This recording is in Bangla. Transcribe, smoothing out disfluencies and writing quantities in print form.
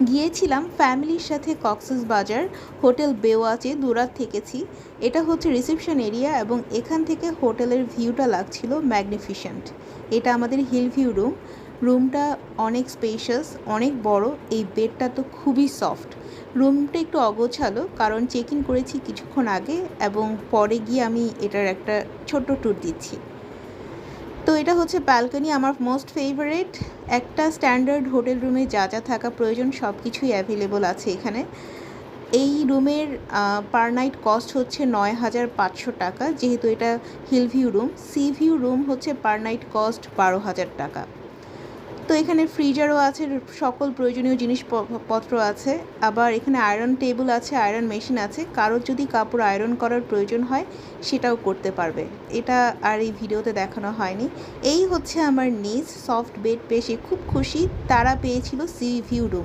গিয়েছিলাম ফ্যামিলির সাথে কক্সবাজার হোটেল বেওয়াচে দুরাত থেকেছি। এটা হচ্ছে রিসেপশন এরিয়া এবং এখান থেকে হোটেলের ভিউটা লাগছিল ম্যাগনিফিসেন্ট। এটা আমাদের হিল ভিউ রুম। রুমটা অনেক স্পেশাস, অনেক বড়। এই বেডটা তো খুবই সফট। রুমটা একটু অগোছালো কারণ চেক ইন করেছি কিছুক্ষণ আগে এবং পরে গিয়ে আমি এটার একটা ছোট্ট ট্যুর দিচ্ছি। তো এটা হচ্ছে ব্যালকনি, আমার মোস্ট ফেভারিট। একটা স্ট্যান্ডার্ড হোটেল রুমে যা যা থাকা প্রয়োজন সব কিছুই অ্যাভেলেবল আছে এখানে। এই রুমের পার নাইট কস্ট হচ্ছে ৯,৫০০ টাকা, যেহেতু এটা hill view room. Sea view room হচ্ছে পার নাইট কস্ট ১২,০০০ টাকা। তো এখানে ফ্রিজারও আছে, সকল প্রয়োজনীয় জিনিসপত্র আছে। আবার এখানে আয়রন টেবিল আছে, আয়রন মেশিন আছে। কারোর যদি কাপড় আয়রন করার প্রয়োজন হয় সেটাও করতে পারবে। এটা আর এই ভিডিওতে দেখানো হয়নি। এই হচ্ছে আমার নিজ সফট বেড পেয়ে সে খুব খুশি, তারা পেয়েছিল সি ভিউ রুম।